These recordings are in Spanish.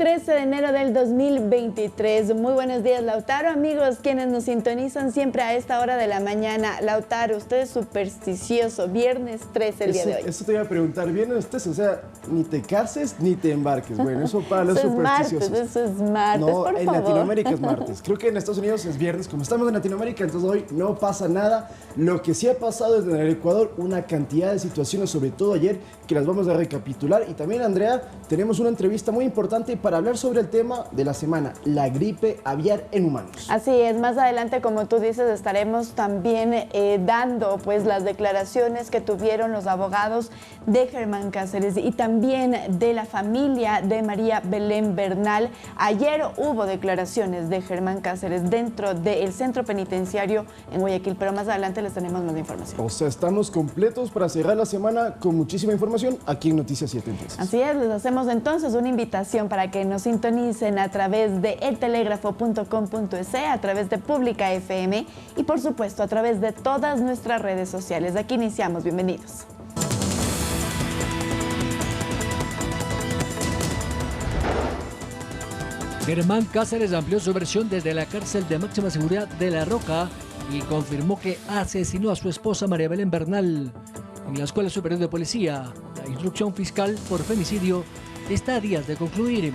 13 de enero del 2023. Muy buenos días, Lautaro. Amigos, quienes nos sintonizan siempre a esta hora de la mañana. Lautaro, usted es supersticioso. Viernes 13 el día de hoy. Eso te iba a preguntar. Viernes 13, o sea, ni te cases ni te embarques. Bueno, eso para los supersticiosos. Eso es martes, no, por en favor. Latinoamérica es martes. Creo que en Estados Unidos es viernes. Como estamos en Latinoamérica, entonces hoy no pasa nada. Lo que sí ha pasado es en el Ecuador una cantidad de situaciones, sobre todo ayer, que las vamos a recapitular. Y también, Andrea, tenemos una entrevista muy importante para hablar sobre el tema de la semana, la gripe aviar en humanos. Así es, más adelante, como tú dices, estaremos también dando pues las declaraciones que tuvieron los abogados de Germán Cáceres y también de la familia de María Belén Bernal. Ayer hubo declaraciones de Germán Cáceres dentro del centro penitenciario en Guayaquil, pero más adelante les tenemos más información. O sea, estamos completos para cerrar la semana con muchísima información aquí en Noticias 7 entonces. Así es, les hacemos entonces una invitación para que nos sintonicen a través de eltelégrafo.com.es, a través de Pública FM y por supuesto a través de todas nuestras redes sociales. De aquí iniciamos, bienvenidos. Germán Cáceres amplió su versión desde la cárcel de máxima seguridad de La Roca y confirmó que asesinó a su esposa María Belén Bernal. En la Escuela Superior de Policía, la instrucción fiscal por femicidio está a días de concluir.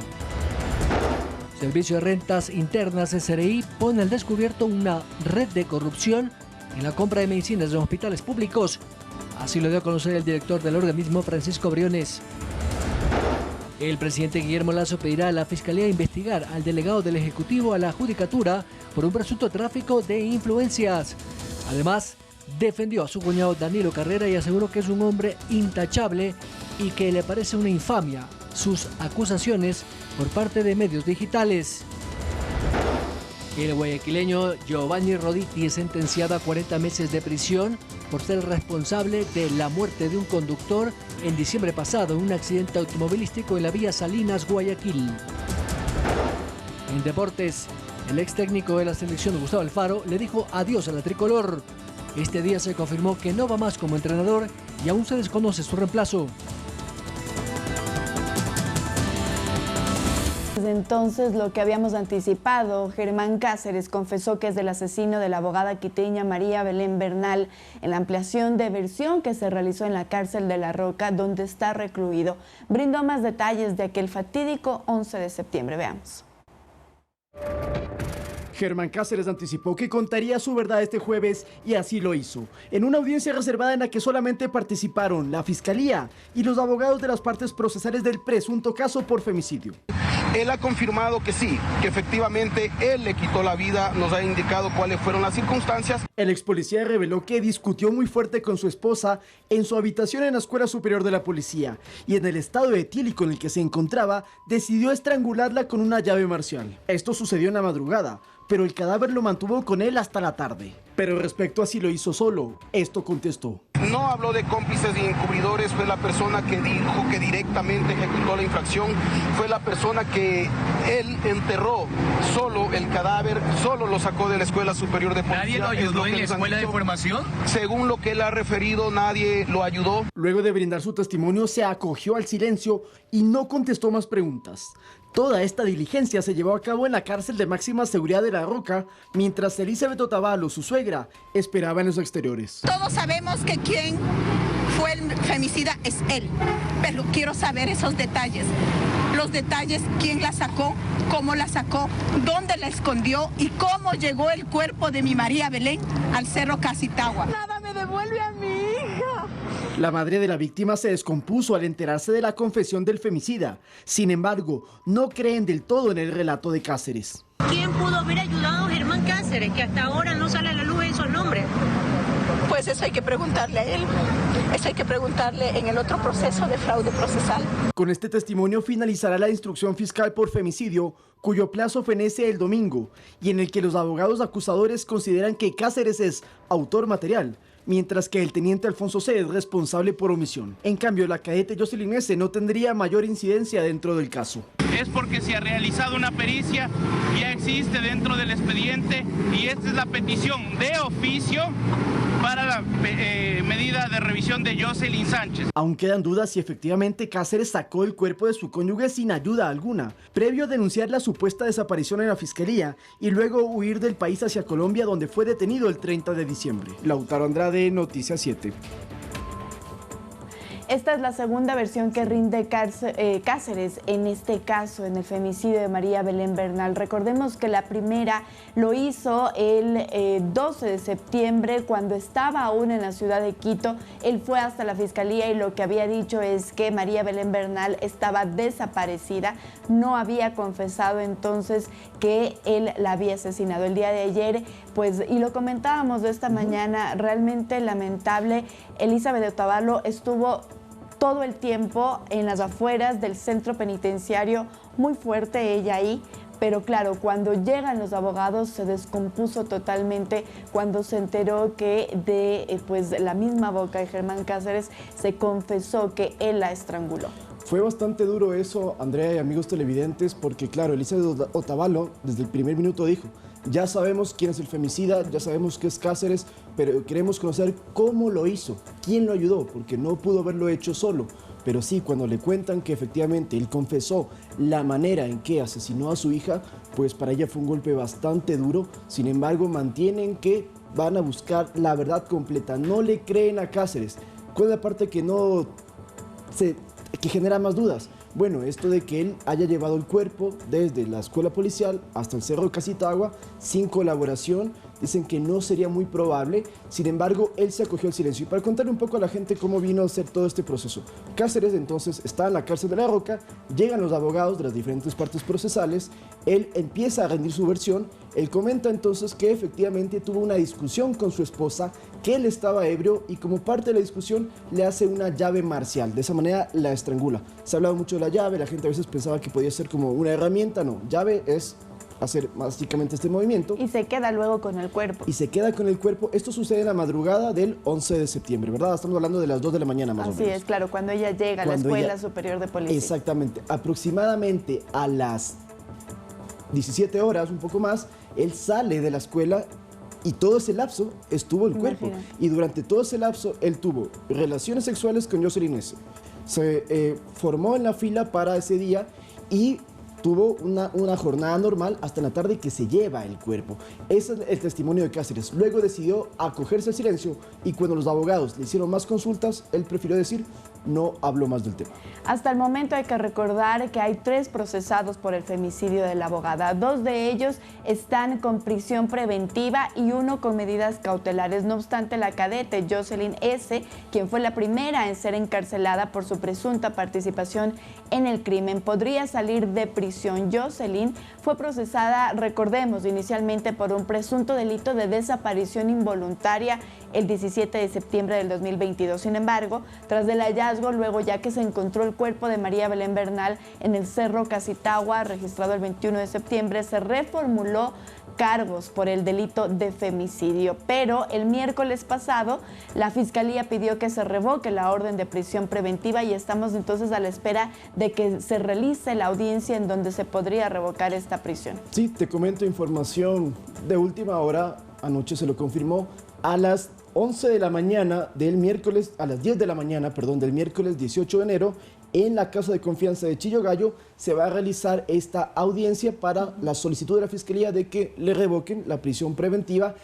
Servicio de Rentas Internas SRI pone al descubierto una red de corrupción en la compra de medicinas en hospitales públicos. Así lo dio a conocer el director del organismo, Francisco Briones. El presidente Guillermo Lasso pedirá a la Fiscalía investigar al delegado del Ejecutivo a la Judicatura por un presunto tráfico de influencias. Además, defendió a su cuñado Danilo Carrera y aseguró que es un hombre intachable y que le parece una infamia sus acusaciones por parte de medios digitales. El guayaquileño Giovanni Roditi es sentenciado a 40 meses de prisión por ser responsable de la muerte de un conductor en diciembre pasado en un accidente automovilístico en la vía Salinas, Guayaquil. En deportes, el ex técnico de la selección Gustavo Alfaro le dijo adiós a la tricolor. Este día se confirmó que no va más como entrenador y aún se desconoce su reemplazo. Entonces, lo que habíamos anticipado, Germán Cáceres confesó que es el asesino de la abogada quiteña María Belén Bernal en la ampliación de versión que se realizó en la cárcel de La Roca, donde está recluido. Brindó más detalles de aquel fatídico 11 de septiembre. Veamos. Germán Cáceres anticipó que contaría su verdad este jueves y así lo hizo, en una audiencia reservada en la que solamente participaron la Fiscalía y los abogados de las partes procesales del presunto caso por femicidio. Él ha confirmado que sí, que efectivamente él le quitó la vida, nos ha indicado cuáles fueron las circunstancias. El ex policía reveló que discutió muy fuerte con su esposa en su habitación en la Escuela Superior de la Policía y en el estado etílico en el que se encontraba, decidió estrangularla con una llave marcial. Esto sucedió en la madrugada, pero el cadáver lo mantuvo con él hasta la tarde. Pero respecto a si lo hizo solo, esto contestó. No habló de cómplices y encubridores, fue la persona que dijo que directamente ejecutó la infracción, fue la persona que él enterró solo el cadáver, solo lo sacó de la Escuela Superior de Policía. ¿Nadie lo ayudó en la escuela de formación? Según lo que él ha referido, nadie lo ayudó. Luego de brindar su testimonio, se acogió al silencio y no contestó más preguntas. Toda esta diligencia se llevó a cabo en la cárcel de máxima seguridad de La Roca, mientras Elizabeth Otavalo, su suegra, esperaba en los exteriores. Todos sabemos que quien fue el femicida es él, pero quiero saber esos detalles. Los detalles, quién la sacó, cómo la sacó, dónde la escondió y cómo llegó el cuerpo de mi María Belén al Cerro Casitagua. Nada me devuelve a mi hija. La madre de la víctima se descompuso al enterarse de la confesión del femicida. Sin embargo, no creen del todo en el relato de Cáceres. ¿Quién pudo haber ayudado a Germán Cáceres, que hasta ahora no sale a la luz esos nombres? Pues eso hay que preguntarle a él. Eso hay que preguntarle en el otro proceso de fraude procesal. Con este testimonio finalizará la instrucción fiscal por femicidio, cuyo plazo fenece el domingo, y en el que los abogados acusadores consideran que Cáceres es autor material, mientras que el teniente Alfonso C. es responsable por omisión. En cambio, la cadete Jocelyn S. no tendría mayor incidencia dentro del caso. es porque se ha realizado una pericia, ya existe dentro del expediente y esta es la petición de oficio para la medida de revisión de Jocelyn Sánchez. Aún quedan dudas si efectivamente Cáceres sacó el cuerpo de su cónyuge sin ayuda alguna, previo a denunciar la supuesta desaparición en la fiscalía y luego huir del país hacia Colombia, donde fue detenido el 30 de diciembre. Lautaro Andrade, Noticias 7. Esta es la segunda versión que rinde Cáceres en este caso, en el femicidio de María Belén Bernal. Recordemos que la primera lo hizo el 12 de septiembre, cuando estaba aún en la ciudad de Quito. Él fue hasta la fiscalía y lo que había dicho es que María Belén Bernal estaba desaparecida. No había confesado entonces que él la había asesinado. El día de ayer, pues, y lo comentábamos de esta mañana, realmente lamentable. Elizabeth de Otavalo estuvo todo el tiempo en las afueras del centro penitenciario, muy fuerte ella ahí, pero claro, cuando llegan los abogados se descompuso totalmente cuando se enteró que de pues, la misma boca de Germán Cáceres se confesó que él la estranguló. Fue bastante duro eso, Andrea y amigos televidentes, porque claro, Elizabeth Otavalo desde el primer minuto dijo: ya sabemos quién es el femicida, ya sabemos que es Cáceres, pero queremos conocer cómo lo hizo, quién lo ayudó, porque no pudo haberlo hecho solo. Pero sí, cuando le cuentan que efectivamente él confesó la manera en que asesinó a su hija, pues para ella fue un golpe bastante duro. Sin embargo, mantienen que van a buscar la verdad completa, no le creen a Cáceres. ¿Cuál es la parte que que genera más dudas? Bueno, esto de que él haya llevado el cuerpo desde la escuela policial hasta el Cerro de Casitagua sin colaboración, dicen que no sería muy probable. Sin embargo, él se acogió al silencio. Y para contarle un poco a la gente cómo vino a ser todo este proceso, Cáceres entonces está en la cárcel de La Roca, llegan los abogados de las diferentes partes procesales, él empieza a rendir su versión. Él comenta entonces que efectivamente tuvo una discusión con su esposa, que él estaba ebrio y como parte de la discusión le hace una llave marcial. De esa manera la estrangula. Se ha hablado mucho de la llave, la gente a veces pensaba que podía ser como una herramienta. No, llave es hacer básicamente este movimiento. Y se queda luego con el cuerpo. Y se queda con el cuerpo. Esto sucede en la madrugada del 11 de septiembre, ¿verdad? Estamos hablando de las 2 de la mañana más o menos. Así es, claro, cuando ella llega a la Escuela Superior de Policía. Exactamente. Aproximadamente a las 17 horas, un poco más, él sale de la escuela y todo ese lapso estuvo el cuerpo. Y durante todo ese lapso él tuvo relaciones sexuales con Jocelyn S. Se formó en la fila para ese día y tuvo una jornada normal hasta la tarde que se lleva el cuerpo. Ese es el testimonio de Cáceres. Luego decidió acogerse al silencio y cuando los abogados le hicieron más consultas, él prefirió decir: no habló más del tema. Hasta el momento hay que recordar que hay 3 procesados por el femicidio de la abogada. 2 de ellos están con prisión preventiva y 1 con medidas cautelares. No obstante, la cadete Jocelyn S., quien fue la primera en ser encarcelada por su presunta participación en el crimen, podría salir de prisión. Jocelyn fue procesada, recordemos, inicialmente por un presunto delito de desaparición involuntaria el 17 de septiembre del 2022. Sin embargo, tras el hallazgo, luego ya que se encontró el cuerpo de María Belén Bernal en el Cerro Casitagua, registrado el 21 de septiembre, se reformuló cargos por el delito de femicidio. Pero el miércoles pasado, la Fiscalía pidió que se revoque la orden de prisión preventiva y estamos entonces a la espera de que se realice la audiencia en donde se podría revocar esta prisión. Sí, te comento información de última hora. Anoche se lo confirmó a las 11 de la mañana del miércoles, a las 10 de la mañana, perdón, del miércoles 18 de enero, en la Casa de Confianza de Chillo Gallo, se va a realizar esta audiencia para la solicitud de la Fiscalía de que le revoquen la prisión preventiva.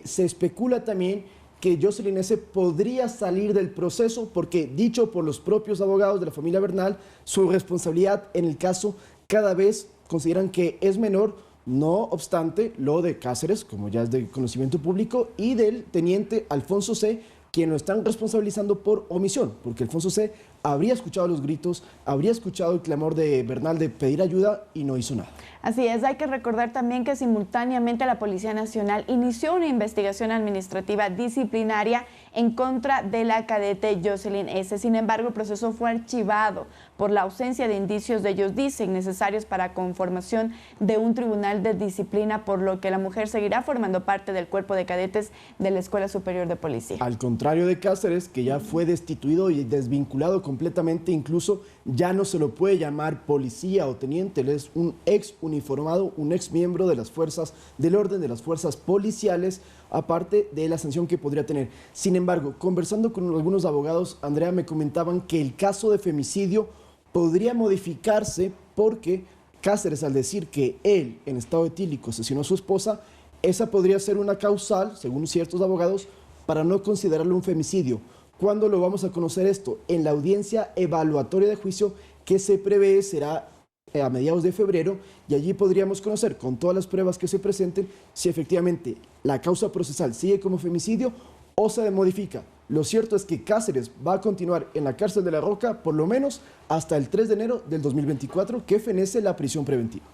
Se especula también que Jocelyn S. podría salir del proceso porque, dicho por los propios abogados de la familia Bernal, su responsabilidad en el caso cada vez consideran que es menor. No obstante, lo de Cáceres, como ya es de conocimiento público, y del teniente Alfonso C., quien lo están responsabilizando por omisión, porque Alfonso C. habría escuchado los gritos, habría escuchado el clamor de Bernal de pedir ayuda y no hizo nada. Así es, hay que recordar también que simultáneamente la Policía Nacional inició una investigación administrativa disciplinaria en contra de la cadete Jocelyn S. Sin embargo, el proceso fue archivado por la ausencia de indicios de ellos dicen necesarios para conformación de un tribunal de disciplina, por lo que la mujer seguirá formando parte del cuerpo de cadetes de la Escuela Superior de Policía. Al contrario de Cáceres, que ya fue destituido y desvinculado completamente, incluso ya no se lo puede llamar policía o teniente, él es un ex uniformado, un ex miembro de las fuerzas del orden, de las fuerzas policiales, aparte de la sanción que podría tener. Sin embargo, conversando con algunos abogados, Andrea, me comentaban que el caso de femicidio podría modificarse porque Cáceres, al decir que él, en estado etílico, asesinó a su esposa, esa podría ser una causal, según ciertos abogados, para no considerarlo un femicidio. ¿Cuándo lo vamos a conocer esto? En la audiencia evaluatoria de juicio que se prevé será a mediados de febrero, y allí podríamos conocer con todas las pruebas que se presenten si efectivamente la causa procesal sigue como femicidio o se modifica. Lo cierto es que Cáceres va a continuar en la cárcel de La Roca por lo menos hasta el 3 de enero del 2024, que fenece la prisión preventiva.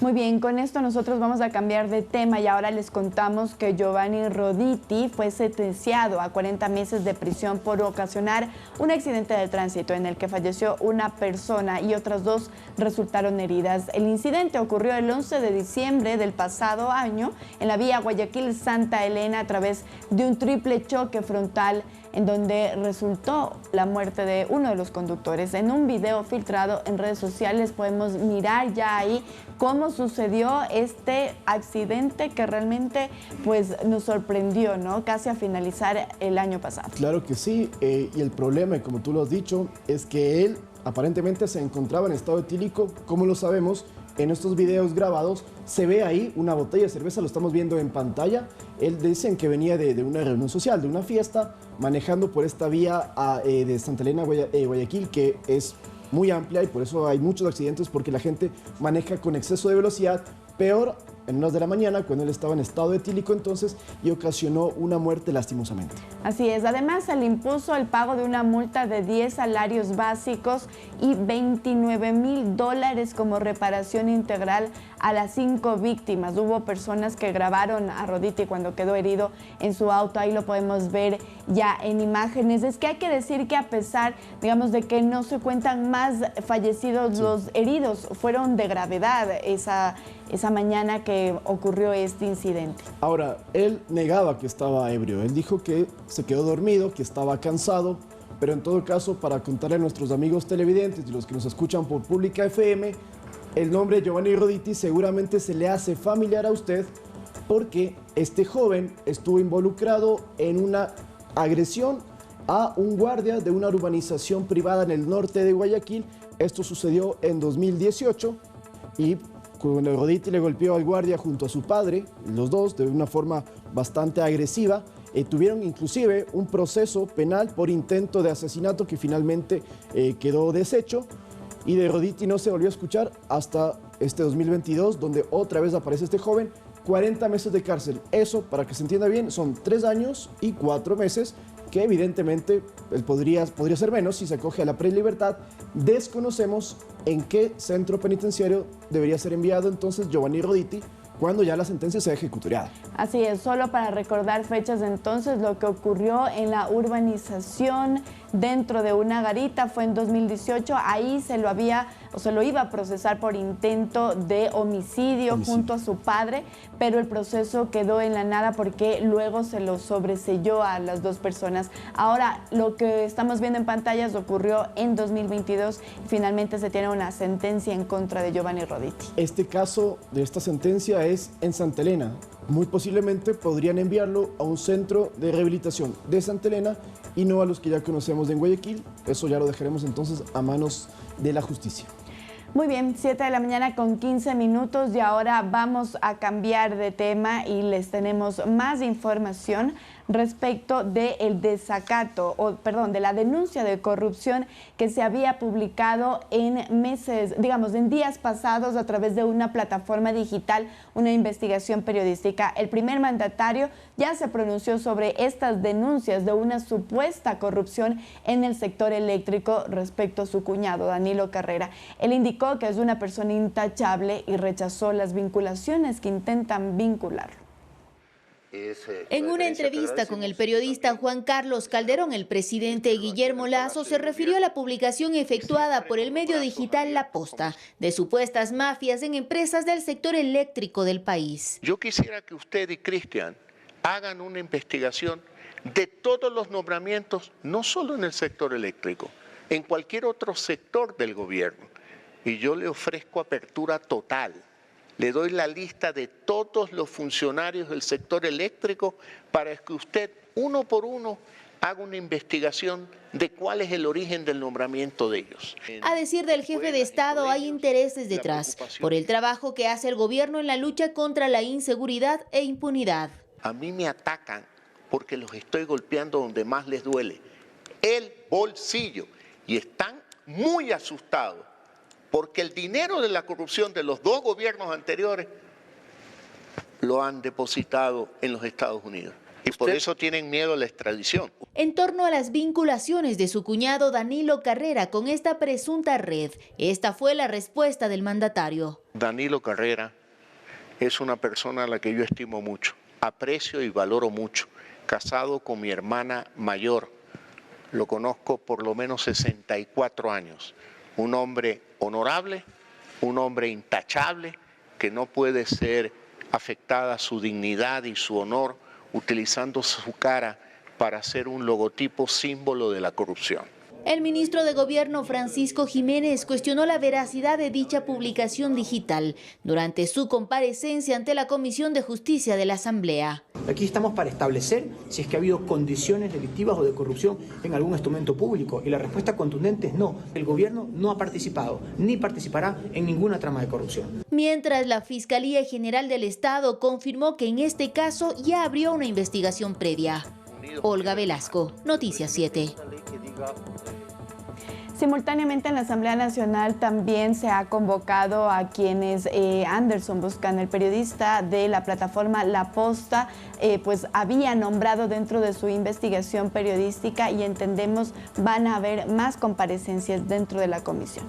Muy bien, con esto nosotros vamos a cambiar de tema y ahora les contamos que Giovanni Roditi fue sentenciado a 40 meses de prisión por ocasionar un accidente de tránsito en el que falleció una persona y otras dos resultaron heridas. El incidente ocurrió el 11 de diciembre del pasado año en la vía Guayaquil-Santa Elena a través de un triple choque frontal en donde resultó la muerte de uno de los conductores. En un video filtrado en redes sociales podemos mirar ya ahí cómo sucedió este accidente que realmente pues nos sorprendió, ¿no? Casi a finalizar el año pasado. Claro que sí, y el problema, y como tú lo has dicho, es que él aparentemente se encontraba en estado etílico. Como lo sabemos, en estos videos grabados se ve ahí una botella de cerveza, lo estamos viendo en pantalla. Él dicen que venía de una reunión social, de una fiesta, manejando por esta vía de Santa Elena, Guayaquil, que es muy amplia y por eso hay muchos accidentes, porque la gente maneja con exceso de velocidad. Peor en unas de la mañana, cuando él estaba en estado etílico entonces, y ocasionó una muerte lastimosamente. Así es. Además, se le impuso el pago de una multa de 10 salarios básicos y $29,000 como reparación integral a las 5 víctimas. Hubo personas que grabaron a Roditi cuando quedó herido en su auto. Ahí lo podemos ver ya en imágenes. Es que hay que decir que a pesar, digamos, de que no se cuentan más fallecidos, sí, los heridos fueron de gravedad esa mañana que ocurrió este incidente. Ahora, él negaba que estaba ebrio. Él dijo que se quedó dormido, que estaba cansado, pero en todo caso, para contarle a nuestros amigos televidentes y los que nos escuchan por Pública FM, el nombre Giovanni Roditi seguramente se le hace familiar a usted porque este joven estuvo involucrado en una agresión a un guardia de una urbanización privada en el norte de Guayaquil. Esto sucedió en 2018 y cuando Roditi le golpeó al guardia junto a su padre, los dos de una forma bastante agresiva, tuvieron inclusive un proceso penal por intento de asesinato que finalmente quedó deshecho, y de Roditi no se volvió a escuchar hasta este 2022, donde otra vez aparece este joven. 40 meses de cárcel. Eso, para que se entienda bien, son 3 años y 4 meses, que evidentemente él podría ser menos si se acoge a la prelibertad. Desconocemos en qué centro penitenciario debería ser enviado entonces Giovanni Roditi cuando ya la sentencia sea ejecutoriada. Así es, solo para recordar fechas de entonces, lo que ocurrió en la urbanización dentro de una garita fue en 2018. Ahí se lo iba a procesar por intento de homicidio junto a su padre, pero el proceso quedó en la nada porque luego se lo sobreselló a las dos personas. Ahora, lo que estamos viendo en pantallas ocurrió en 2022 y finalmente se tiene una sentencia en contra de Giovanni Roditi. Este caso de esta sentencia es en Santa Elena. Muy posiblemente podrían enviarlo a un centro de rehabilitación de Santa Elena y no a los que ya conocemos en Guayaquil. Eso ya lo dejaremos entonces a manos de la justicia. Muy bien, 7 de la mañana con 15 minutos y ahora vamos a cambiar de tema y les tenemos más información respecto del desacato, de la denuncia de corrupción que se había publicado en días pasados a través de una plataforma digital, una investigación periodística. El primer mandatario ya se pronunció sobre estas denuncias de una supuesta corrupción en el sector eléctrico respecto a su cuñado, Danilo Carrera. Él indicó indicó que es una persona intachable y rechazó las vinculaciones que intentan vincularlo. En una entrevista con el periodista Juan Carlos Calderón, el presidente Guillermo Lasso se refirió a la publicación efectuada por el medio digital La Posta de supuestas mafias en empresas del sector eléctrico del país. Yo quisiera que usted y Cristian hagan una investigación de todos los nombramientos, no solo en el sector eléctrico, en cualquier otro sector del gobierno. Y yo le ofrezco apertura total. Le doy la lista de todos los funcionarios del sector eléctrico para que usted, uno por uno, haga una investigación de cuál es el origen del nombramiento de ellos. A decir del jefe de Estado, hay intereses detrás por el trabajo que hace el gobierno en la lucha contra la inseguridad e impunidad. A mí me atacan porque los estoy golpeando donde más les duele, el bolsillo, y están muy asustados. Porque el dinero de la corrupción de los dos gobiernos anteriores lo han depositado en los Estados Unidos. Y por eso tienen miedo a la extradición. En torno a las vinculaciones de su cuñado Danilo Carrera con esta presunta red, esta fue la respuesta del mandatario. Danilo Carrera es una persona a la que yo estimo mucho, aprecio y valoro mucho. Casado con mi hermana mayor, lo conozco por lo menos 64 años. Un hombre honorable, un hombre intachable, que no puede ser afectada su dignidad y su honor utilizando su cara para hacer un logotipo símbolo de la corrupción. El ministro de Gobierno Francisco Jiménez cuestionó la veracidad de dicha publicación digital durante su comparecencia ante la Comisión de Justicia de la Asamblea. Aquí estamos para establecer si es que ha habido condiciones delictivas o de corrupción en algún instrumento público, y la respuesta contundente es no. El gobierno no ha participado ni participará en ninguna trama de corrupción. Mientras la Fiscalía General del Estado confirmó que en este caso ya abrió una investigación previa. Olga Velasco, Noticias 7. Simultáneamente en la Asamblea Nacional también se ha convocado a quienes Anderson Buscán, el periodista de la plataforma La Posta, pues había nombrado dentro de su investigación periodística, y entendemos van a haber más comparecencias dentro de la comisión.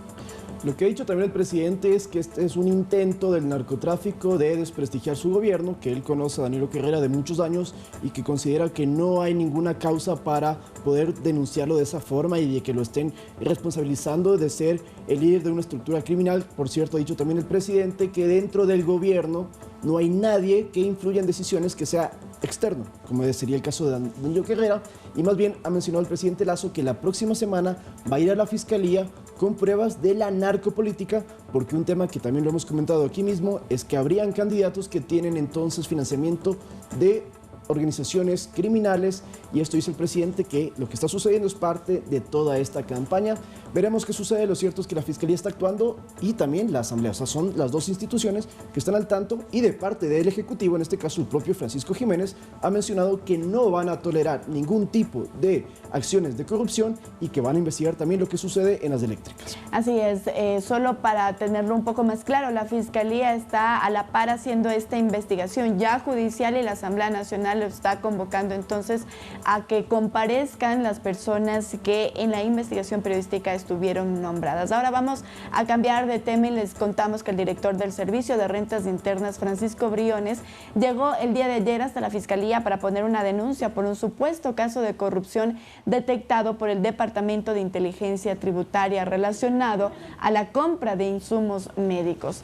Lo que ha dicho también el presidente es que este es un intento del narcotráfico de desprestigiar su gobierno, que él conoce a Danilo Carrera de muchos años y que considera que no hay ninguna causa para poder denunciarlo de esa forma y de que lo estén responsabilizando de ser el líder de una estructura criminal. Por cierto, ha dicho también el presidente que dentro del gobierno no hay nadie que influya en decisiones que sea externo, como sería el caso de Danilo Carrera, y más bien ha mencionado el presidente Lasso que la próxima semana va a ir a la Fiscalía con pruebas de la narcopolítica, porque un tema que también lo hemos comentado aquí mismo es que habrían candidatos que tienen entonces financiamiento de organizaciones criminales, y esto dice el presidente que lo que está sucediendo es parte de toda esta campaña. Veremos qué sucede. Lo cierto es que la Fiscalía está actuando y también la Asamblea, o sea, son las dos instituciones que están al tanto, y de parte del Ejecutivo, en este caso el propio Francisco Jiménez, ha mencionado que no van a tolerar ningún tipo de acciones de corrupción y que van a investigar también lo que sucede en las eléctricas. Así es, solo para tenerlo un poco más claro, la Fiscalía está a la par haciendo esta investigación ya judicial, y la Asamblea Nacional lo está convocando entonces a que comparezcan las personas que en la investigación periodística estuvieron nombradas. Ahora vamos a cambiar de tema y les contamos que el director del Servicio de Rentas Internas, Francisco Briones, llegó el día de ayer hasta la Fiscalía para poner una denuncia por un supuesto caso de corrupción detectado por el Departamento de Inteligencia Tributaria relacionado a la compra de insumos médicos.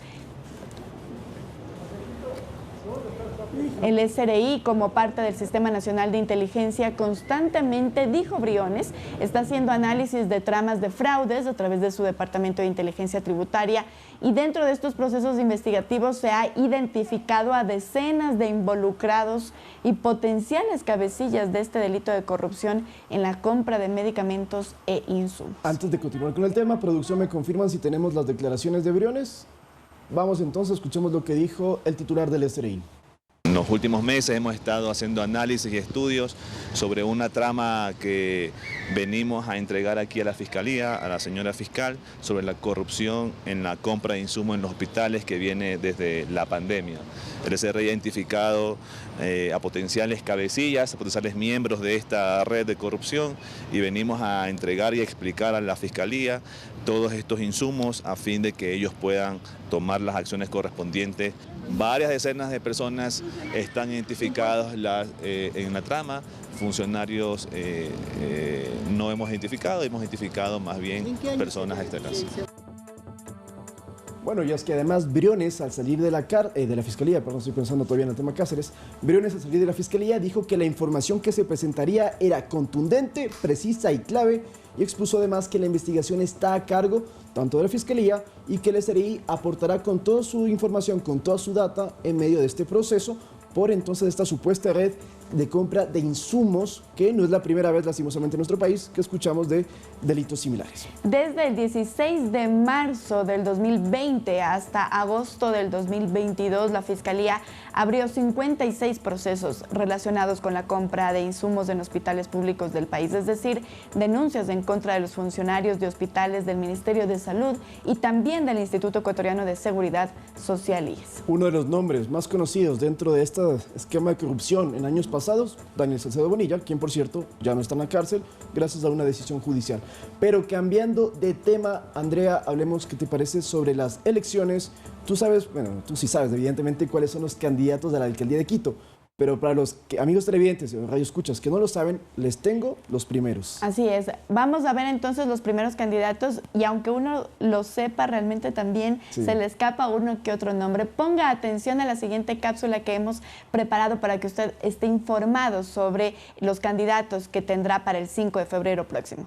El SRI, como parte del Sistema Nacional de Inteligencia, constantemente, dijo Briones, está haciendo análisis de tramas de fraudes a través de su Departamento de Inteligencia Tributaria, y dentro de estos procesos investigativos se ha identificado a decenas de involucrados y potenciales cabecillas de este delito de corrupción en la compra de medicamentos e insumos. Antes de continuar con el tema, producción, ¿me confirman si tenemos las declaraciones de Briones? Vamos entonces, escuchemos lo que dijo el titular del SRI. los últimos meses hemos estado haciendo análisis y estudios sobre una trama que venimos a entregar aquí a la Fiscalía, a la señora fiscal, sobre la corrupción en la compra de insumos en los hospitales que viene desde la pandemia. El SR ha identificado a potenciales cabecillas, a potenciales miembros de esta red de corrupción y venimos a entregar y explicar a la Fiscalía todos estos insumos a fin de que ellos puedan tomar las acciones correspondientes. Varias decenas de personas están identificadas en la trama, funcionarios no hemos identificado más bien personas externas. Bueno, y es que además Briones, al salir de la Fiscalía, perdón, estoy pensando todavía en el tema Cáceres, Briones al salir de la Fiscalía dijo que la información que se presentaría era contundente, precisa y clave, y expuso además que la investigación está a cargo tanto de la Fiscalía y que el SRI aportará con toda su información, con toda su data en medio de este proceso por entonces esta supuesta red de compra de insumos, que no es la primera vez lastimosamente en nuestro país que escuchamos de delitos similares. Desde el 16 de marzo del 2020 hasta agosto del 2022, la Fiscalía abrió 56 procesos relacionados con la compra de insumos en hospitales públicos del país, es decir, denuncias en contra de los funcionarios de hospitales del Ministerio de Salud y también del Instituto Ecuatoriano de Seguridad Social IES. Uno de los nombres más conocidos dentro de este esquema de corrupción en años pasados, Daniel Salcedo Bonilla, quien por cierto ya no está en la cárcel gracias a una decisión judicial. Pero cambiando de tema, Andrea, hablemos, ¿qué te parece sobre las elecciones? Tú sabes, bueno, tú sí sabes evidentemente cuáles son los candidatos a la alcaldía de Quito, pero para los amigos televidentes y radioescuchas que no lo saben, les tengo los primeros. Así es. Vamos a ver entonces los primeros candidatos y aunque uno lo sepa, realmente también se le escapa uno que otro nombre. Ponga atención a la siguiente cápsula que hemos preparado para que usted esté informado sobre los candidatos que tendrá para el 5 de febrero próximo.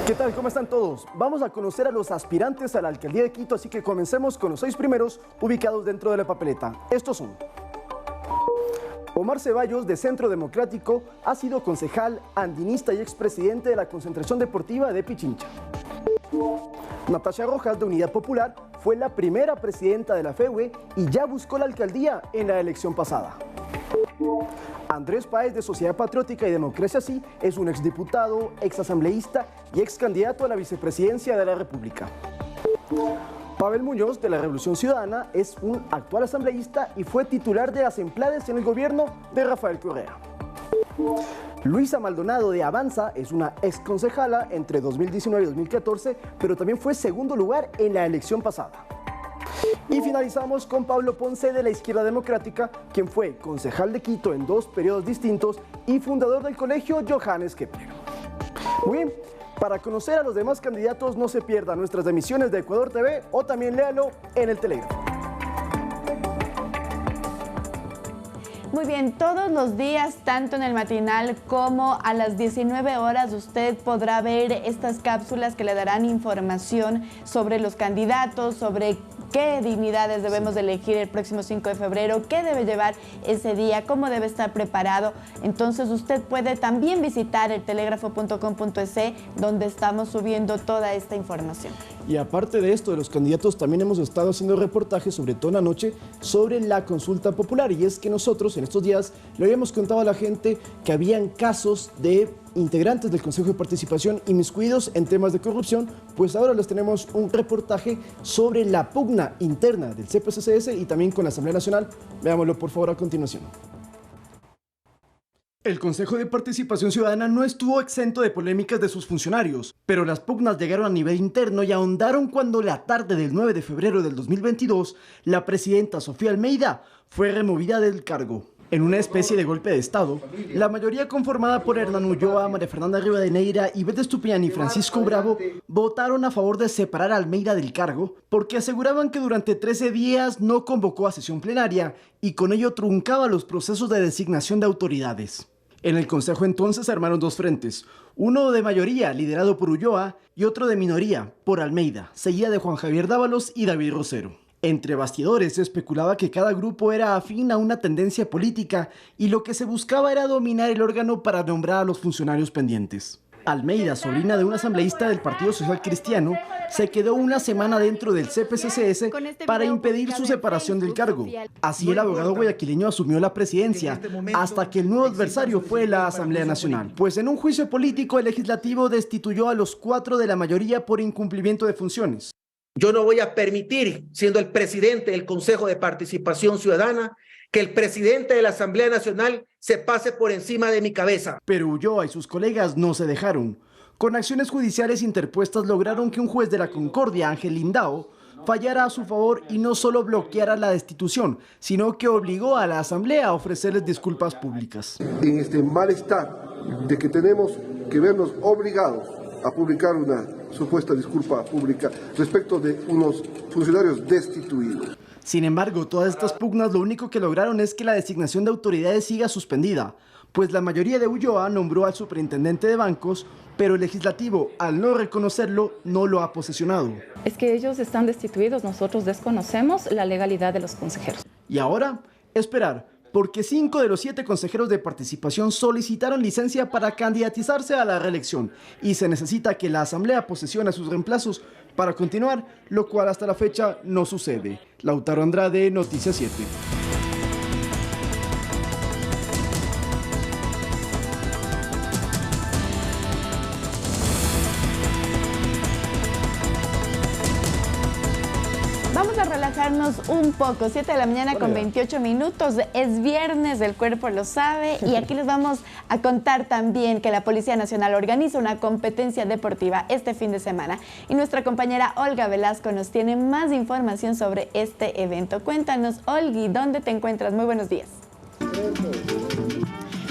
¿Qué tal? ¿Cómo están todos? Vamos a conocer a los aspirantes a la alcaldía de Quito, así que comencemos con los 6 primeros ubicados dentro de la papeleta. Estos son: Omar Ceballos, de Centro Democrático, ha sido concejal, andinista y expresidente de la Concentración Deportiva de Pichincha. Natasha Rojas, de Unidad Popular, fue la primera presidenta de la FEUE y ya buscó la alcaldía en la elección pasada. Andrés Páez, de Sociedad Patriótica y Democracia Sí, es un exdiputado, exasambleísta y excandidato a la vicepresidencia de la República. Pavel Muñoz, de la Revolución Ciudadana, es un actual asambleísta y fue titular de las empleadas en el gobierno de Rafael Correa. Luisa Maldonado, de Avanza, es una exconcejala entre 2019 y 2014, pero también fue segundo lugar en la elección pasada. Y finalizamos con Pablo Ponce, de la Izquierda Democrática, quien fue concejal de Quito en 2 periodos distintos y fundador del colegio Johannes Kepler. Muy bien, para conocer a los demás candidatos no se pierda nuestras emisiones de Ecuador TV o también léalo en el telégrafo. Muy bien, todos los días, tanto en el matinal como a las 19 horas, usted podrá ver estas cápsulas que le darán información sobre los candidatos, sobre qué dignidades debemos elegir el próximo 5 de febrero, qué debe llevar ese día, cómo debe estar preparado. Entonces usted puede también visitar el telegrafo.com.es, donde estamos subiendo toda esta información. Y aparte de esto, de los candidatos, también hemos estado haciendo reportajes, sobre todo en la noche, sobre la consulta popular. Y es que nosotros en estos días le habíamos contado a la gente que habían casos de integrantes del Consejo de Participación inmiscuidos en temas de corrupción. Pues ahora les tenemos un reportaje sobre la pugna interna del CPCCS y también con la Asamblea Nacional. Veámoslo por favor a continuación. El Consejo de Participación Ciudadana no estuvo exento de polémicas de sus funcionarios, pero las pugnas llegaron a nivel interno y ahondaron cuando la tarde del 9 de febrero del 2022, la presidenta Sofía Almeida fue removida del cargo. En una especie de golpe de Estado, la mayoría conformada por Hernán Ulloa, María Fernanda Rivadeneira, Ivette Estupiñán y Francisco Bravo votaron a favor de separar a Almeida del cargo porque aseguraban que durante 13 días no convocó a sesión plenaria y con ello truncaba los procesos de designación de autoridades. En el Consejo entonces se armaron 2 frentes, uno de mayoría liderado por Ulloa y otro de minoría por Almeida, seguida de Juan Javier Dávalos y David Rosero. Entre bastidores se especulaba que cada grupo era afín a una tendencia política y lo que se buscaba era dominar el órgano para nombrar a los funcionarios pendientes. Almeida, sobrina de un asambleísta del Partido Social Cristiano, se quedó una semana dentro del CPCCS para impedir su separación del cargo. Así el abogado guayaquileño asumió la presidencia hasta que el nuevo adversario fue la Asamblea Nacional. Pues en un juicio político el legislativo destituyó a los 4 de la mayoría por incumplimiento de funciones. Yo no voy a permitir, siendo el presidente del Consejo de Participación Ciudadana, que el presidente de la Asamblea Nacional se pase por encima de mi cabeza. Pero Ulloa y sus colegas no se dejaron. Con acciones judiciales interpuestas lograron que un juez de la Concordia, Ángel Lindao, fallara a su favor y no solo bloqueara la destitución, sino que obligó a la Asamblea a ofrecerles disculpas públicas. En este malestar de que tenemos que vernos obligados a publicar una supuesta disculpa pública respecto de unos funcionarios destituidos. Sin embargo, todas estas pugnas lo único que lograron es que la designación de autoridades siga suspendida, pues la mayoría de Ulloa nombró al superintendente de bancos, pero el legislativo, al no reconocerlo, no lo ha posesionado. Es que ellos están destituidos, nosotros desconocemos la legalidad de los consejeros. Y ahora, esperar, porque 5 de los 7 consejeros de participación solicitaron licencia para candidatizarse a la reelección y se necesita que la Asamblea posesione a sus reemplazos para continuar, lo cual hasta la fecha no sucede. Lautaro Andrade, Noticias 7. Vamos a relajarnos un poco, 7 de la mañana con 28 minutos, es viernes, el cuerpo lo sabe, y aquí les vamos a contar también que la Policía Nacional organiza una competencia deportiva este fin de semana y nuestra compañera Olga Velasco nos tiene más información sobre este evento. Cuéntanos, Olgui, ¿dónde te encuentras? Muy buenos días.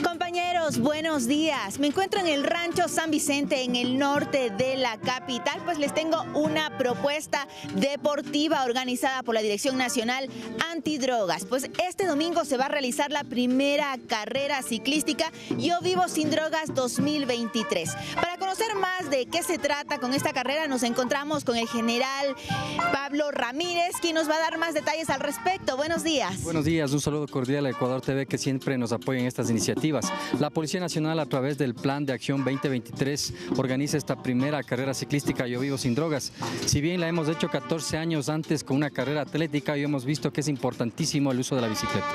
Compañeros, buenos días. Me encuentro en el Rancho San Vicente, en el norte de la capital, pues les tengo una propuesta deportiva organizada por la Dirección Nacional Antidrogas. Pues este domingo se va a realizar la primera carrera ciclística Yo Vivo Sin Drogas 2023. Para conocer más de qué se trata con esta carrera, nos encontramos con el general Pablo Ramírez, quien nos va a dar más detalles al respecto. Buenos días. Buenos días, un saludo cordial a Ecuador TV, que siempre nos apoya en estas iniciativas. La Policía Nacional, a través del Plan de Acción 2023, organiza esta primera carrera ciclística Yo Vivo Sin Drogas. Si bien la hemos hecho 14 años antes con una carrera atlética, hoy hemos visto que es importantísimo el uso de la bicicleta.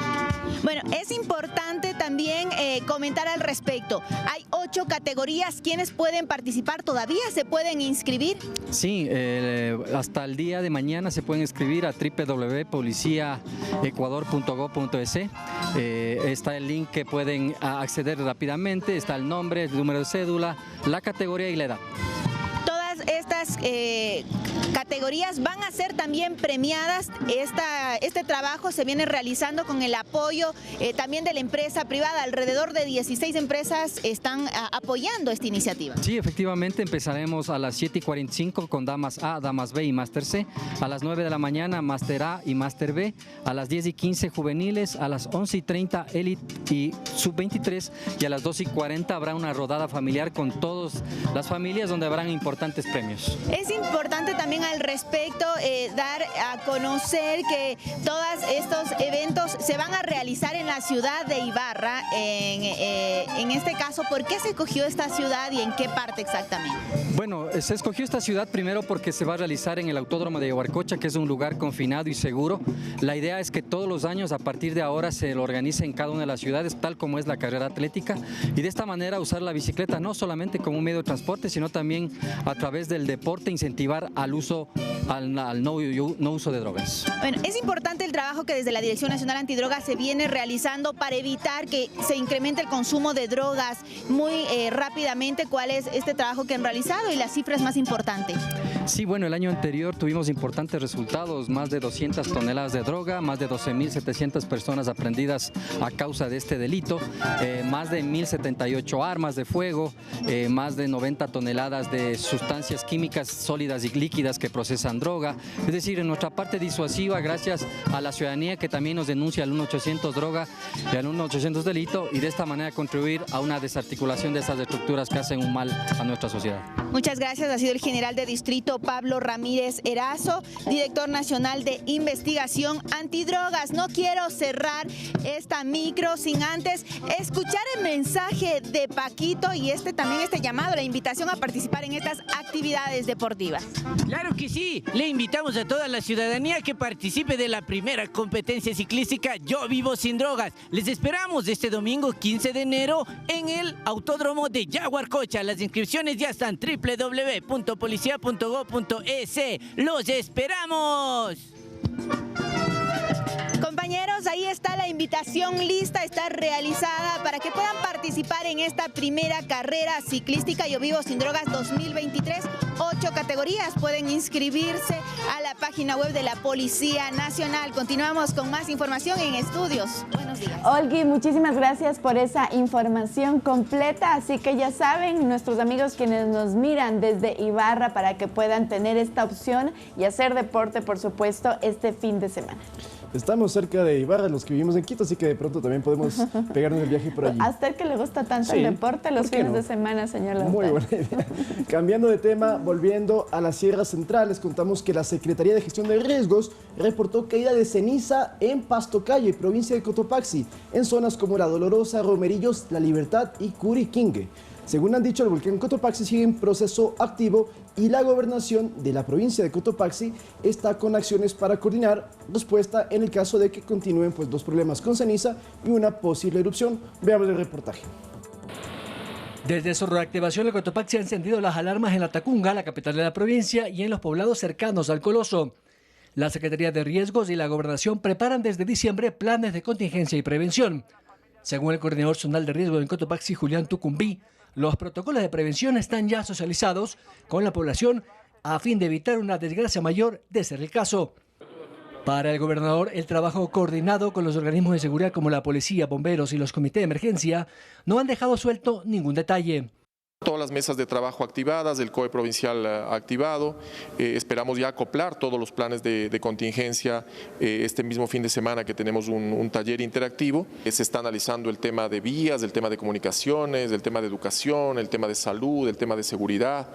Bueno, es importante también comentar al respecto. Hay 8 categorías. ¿Quiénes pueden participar? ¿Todavía se pueden inscribir? Sí, hasta el día de mañana se pueden inscribir a www.policiaecuador.gov.es. Está el link que pueden acceder rápidamente, está el nombre, el número de cédula, la categoría y la edad. Todas estas categorías van a ser también premiadas. Este trabajo se viene realizando con el apoyo también de la empresa privada. Alrededor de 16 empresas están apoyando esta iniciativa. Sí, efectivamente, empezaremos a las 7:45 con Damas A, Damas B y Máster C. A las 9 de la mañana, Máster A y Máster B. A las 10:15 juveniles. A las 11:30 Elite y Sub-23. Y a las 12:40 habrá una rodada familiar con todas las familias, donde habrán importantes premios. Es importante también al respecto dar a conocer que todos estos eventos se van a realizar en la ciudad de Ibarra. En este caso, ¿por qué se escogió esta ciudad y en qué parte exactamente? Bueno, se escogió esta ciudad primero porque se va a realizar en el Autódromo de Yaguarcocha, que es un lugar confinado y seguro. La idea es que todos los años, a partir de ahora, se lo organice en cada una de las ciudades, tal como es la carrera atlética, y de esta manera usar la bicicleta no solamente como un medio de transporte, sino también a través del deporte, incentivar al uso, al no uso de drogas. Bueno, es importante el trabajo que desde la Dirección Nacional Antidrogas se viene realizando para evitar que se incremente el consumo de drogas muy rápidamente. ¿Cuál es este trabajo que han realizado y las cifras más importantes? Sí, bueno, el año anterior tuvimos importantes resultados, más de 200 toneladas de droga, más de 12.700 personas aprendidas a causa de este delito, más de 1.078 armas de fuego, más de 90 toneladas de sustancias químicas sólidas y líquidas que procesan droga. Es decir, en nuestra parte disuasiva, gracias a la ciudadanía que también nos denuncia al 1-800 droga y al 1-800 delito, y de esta manera contribuir a una desarticulación de esas estructuras que hacen un mal a nuestra sociedad. Muchas gracias. Ha sido el general de distrito Pablo Ramírez Erazo, director nacional de investigación antidrogas. No quiero cerrar esta micro sin antes escuchar el mensaje de Paquito y también este llamado, la invitación a participar en estas actividades deportivas. Claro que sí, le invitamos a toda la ciudadanía que participe de la primera competencia ciclística Yo Vivo Sin Drogas. Les esperamos este domingo 15 de enero en el autódromo de Yaguarcocha. Las inscripciones ya están www.policia.go.es. ¡Los esperamos! Compañeros, ahí está la invitación lista, está realizada para que puedan participar en esta primera carrera ciclística Yo Vivo Sin Drogas 2023. 8 categorías pueden inscribirse a la página web de la Policía Nacional. Continuamos con más información en Estudios. Buenos días. Olgui, muchísimas gracias por esa información completa. Así que ya saben, nuestros amigos quienes nos miran desde Ibarra, para que puedan tener esta opción y hacer deporte, por supuesto, este fin de semana. Estamos cerca de Ibarra, los que vivimos en Quito, así que de pronto también podemos pegarnos el viaje por allí. A usted que le gusta tanto el deporte los fines de semana, señor Lanzar. Muy buena idea. Cambiando de tema, volviendo a la Sierra Central, les contamos que la Secretaría de Gestión de Riesgos reportó caída de ceniza en Pastocalle, provincia de Cotopaxi, en zonas como La Dolorosa, Romerillos, La Libertad y Curiquingue. Según han dicho, el volcán Cotopaxi sigue en proceso activo y la gobernación de la provincia de Cotopaxi está con acciones para coordinar respuesta en el caso de que continúen los problemas con ceniza y una posible erupción. Veamos el reportaje. Desde su reactivación, el Cotopaxi ha encendido las alarmas en La Tacunga, la capital de la provincia, y en los poblados cercanos al Coloso. La Secretaría de Riesgos y la Gobernación preparan desde diciembre planes de contingencia y prevención. Según el coordinador zonal de riesgo en Cotopaxi, Julián Tucumbí, los protocolos de prevención están ya socializados con la población a fin de evitar una desgracia mayor de ser el caso. Para el gobernador, el trabajo coordinado con los organismos de seguridad como la policía, bomberos y los comités de emergencia no han dejado suelto ningún detalle. Todas las mesas de trabajo activadas, el COE provincial activado, esperamos ya acoplar todos los planes de contingencia este mismo fin de semana que tenemos un taller interactivo. Se está analizando el tema de vías, el tema de comunicaciones, el tema de educación, el tema de salud, el tema de seguridad,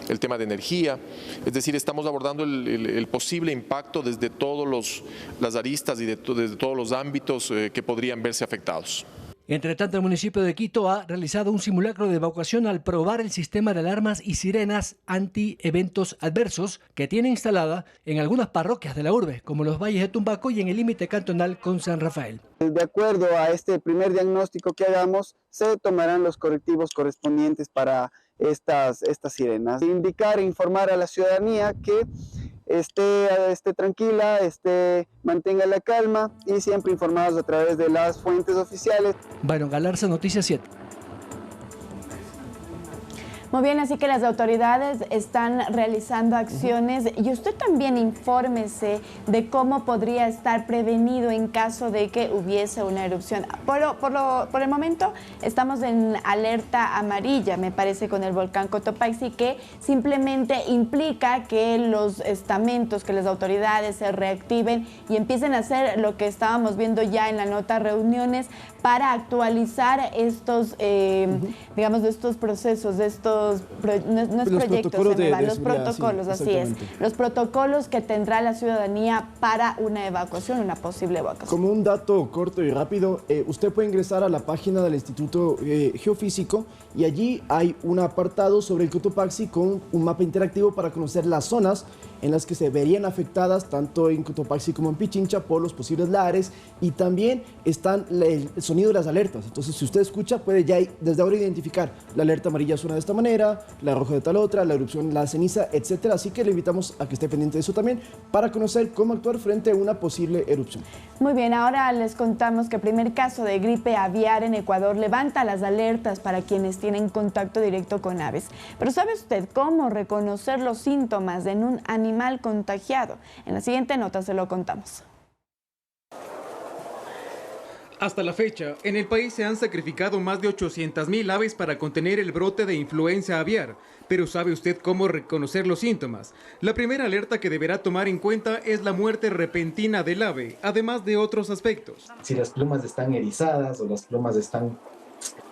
el tema de energía. Es decir, estamos abordando el posible impacto desde todas las aristas y desde todos los ámbitos que podrían verse afectados. Entre tanto, el municipio de Quito ha realizado un simulacro de evacuación al probar el sistema de alarmas y sirenas anti-eventos adversos que tiene instalada en algunas parroquias de la urbe, como los Valles de Tumbaco y en el límite cantonal con San Rafael. De acuerdo a este primer diagnóstico que hagamos, se tomarán los correctivos correspondientes para estas sirenas. Indicar e informar a la ciudadanía que esté tranquila, mantenga la calma y siempre informados a través de las fuentes oficiales. Byron Galarza, Noticias 7. Muy bien, así que las autoridades están realizando acciones y usted también infórmese de cómo podría estar prevenido en caso de que hubiese una erupción. Por el momento estamos en alerta amarilla, me parece, con el volcán Cotopaxi, que simplemente implica que los estamentos, que las autoridades se reactiven y empiecen a hacer lo que estábamos viendo ya en la nota, reuniones para actualizar estos, digamos, de estos procesos, de estos los protocolos, así es, los protocolos que tendrá la ciudadanía para una evacuación, una posible evacuación. Como un dato corto y rápido, usted puede ingresar a la página del Instituto Geofísico y allí hay un apartado sobre el Cotopaxi con un mapa interactivo para conocer las zonas en las que se verían afectadas tanto en Cotopaxi como en Pichincha por los posibles lares, y también están el sonido de las alertas. Entonces, si usted escucha, puede ya desde ahora identificar la alerta amarilla suena de esta manera, la roja de tal otra, la erupción, la ceniza, etcétera. Así que le invitamos a que esté pendiente de eso también para conocer cómo actuar frente a una posible erupción. Muy bien, ahora les contamos que el primer caso de gripe aviar en Ecuador levanta las alertas para quienes tienen contacto directo con aves. Pero ¿sabe usted cómo reconocer los síntomas en un animal contagiado? En la siguiente nota se lo contamos. Hasta la fecha, en el país se han sacrificado más de 800.000 aves para contener el brote de influenza aviar. Pero ¿sabe usted cómo reconocer los síntomas? La primera alerta que deberá tomar en cuenta es la muerte repentina del ave, además de otros aspectos. Si las plumas están erizadas o las plumas están